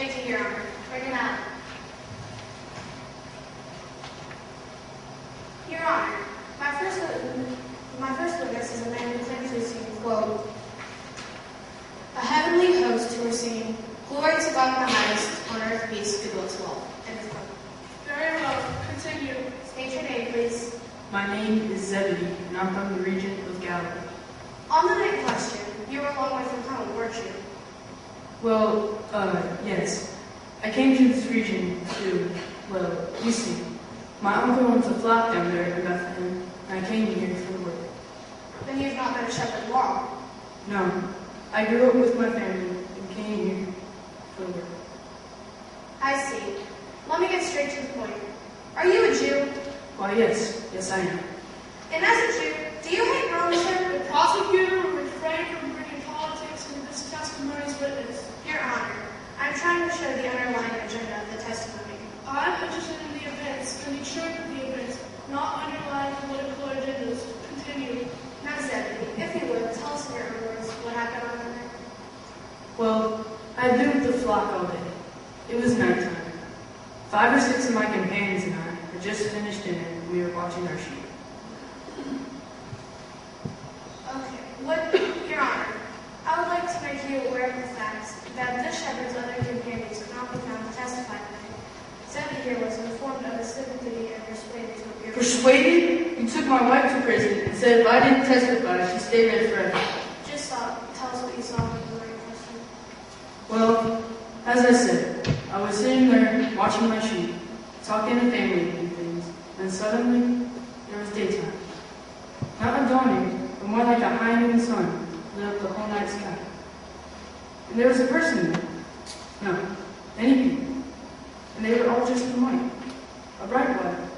Thank you, Your Honor. Bring him out. Your Honor, my first witness is a man who claims to have seen, quote, a heavenly host who are singing, glory to God in the highest, on earth peace, goodwill to all. End of quote. Very well. Continue. State your name, please. My name is Zebedee, and I'm from the region of Galilee. On the night in question, you were a long way from home, weren't you? Well, yes. I came to this region to, well, you see, my uncle owns a flock down there in Bethlehem, and I came here for work. Then you've not been a shepherd long. No, I grew up with my family and came here for work. I see. Let me get straight to the point. Are you a Jew? Why, yes I am. And as a Jew, do you hate Roman? The prosecutor will refrain from bringing politics into this testimony's witness. Your Honor, I'm trying to show the underlying agenda of the testimony. I'm interested in the events and the truth of the events, not underlying political agendas. Continue. Now, Zebedee, if you would, tell us in your own words what happened on the night. Well, I'd been with the flock all day. It was nighttime. 5 or 6 of my companions and I had just finished dinner and we were watching our sheep. Okay, Your Honor, I would like to make you aware of the fact that this shepherd's other companions could not be found to testify tonight. Zebedee here was informed of his sympathy and persuaded to appear. Persuaded? You took my wife to prison and said if I didn't testify, she'd stay there forever. Just tell us what you saw in the morning question. Well, as I said, I was sitting there watching my sheep, talking to family and things, and suddenly there was daytime. Not a dawning, but more like a high noon sun lit up the whole night sky. And there was a person there. No, many people. And they were all just in white. A bright white.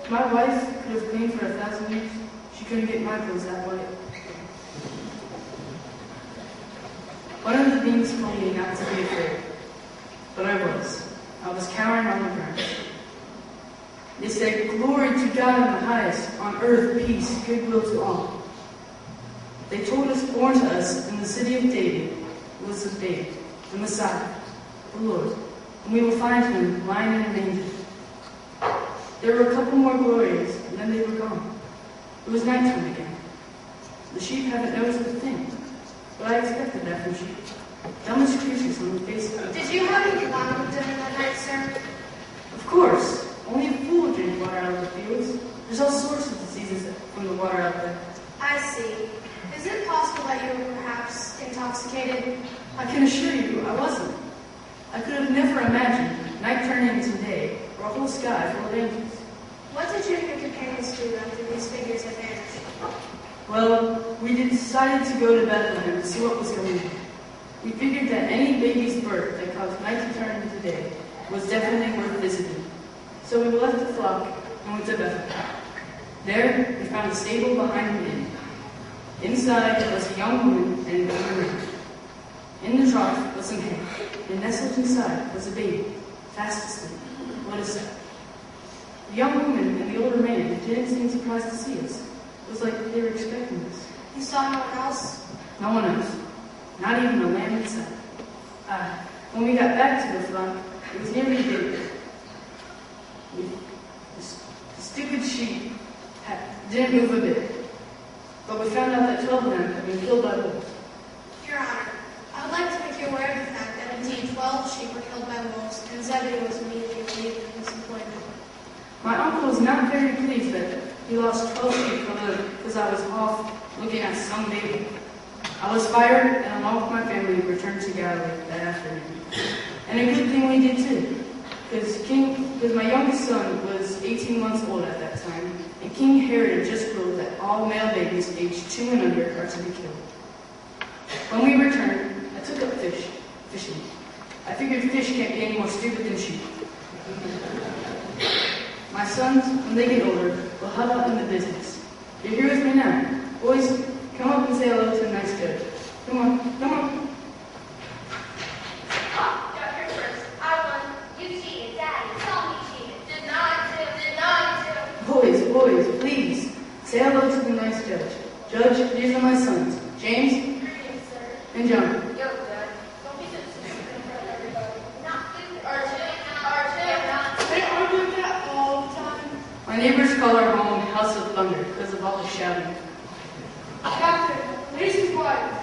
If my wife could have cleaned for 1,000 years, she couldn't get my clothes that white. One of the beings told me not to be afraid. But I was. I was cowering on the ground. They said, glory to God in the highest, on earth peace, goodwill to all. They told us, born to us in the city of David was a babe, the Messiah, the Lord, and we will find him lying in a manger. There were a couple more glories, and then they were gone. It was nighttime again. The sheep haven't noticed a thing, but I expected that from sheep. Dumbest creatures on the face of the earth. Did you have any wine with dinner that night, sir? Of course. Only a fool would drink water out of the fields. There's all sorts of diseases from the water out there. I see. Is it possible that you were perhaps intoxicated? I can assure you I wasn't. I could have never imagined night turning into day, or a whole sky full of angels. What did you and your companions do after these figures had vanished? Well, we decided to go to Bethlehem to see what was going on. We figured that any baby's birth that caused night to turn into day was definitely worth visiting. So we left the flock and went to Bethlehem. There, we found a stable behind an inn. Inside was a young woman and an older man. In the trough was some hay, and nestled inside was a baby, fast asleep. What a sight. The young woman and the older man didn't seem surprised to see us. It was like they were expecting us. You saw no one else? No one else. Not even a lamb in sight. When we got back to the flock, it was nearly day. The stupid sheep didn't move a bit. But we found out that 12 of them had been killed by wolves. Your Honor, I would like to make you aware of the fact that indeed 12 sheep were killed by wolves, and Zebedee was immediately relieved of his employment. My uncle was not very pleased that he lost 12 sheep because I was off looking at some baby. I was fired, and along with my family, returned to Galilee that afternoon. And a good thing we did too, because my youngest son was 18 months old at that time, and King Herod just ruled that all male babies aged 2 and under are to be killed. When we returned, I took up fishing. I figured fish can't be any more stupid than sheep. My sons, when they get older, will help out in the business. You're here with me now. Boys, come up and say hello to a nice judge. Come on. Got here first. I won. You cheated. Daddy, tell me you cheated. Did not do. Boys, please, say hello to the nice judge. Judge, these are my sons, James Greetings, sir. and John. Yo, Dad. Don't be so stupid in front of everybody. Not neighbors call our home House of Thunder because of all the shouting. Captain, Macy's wife.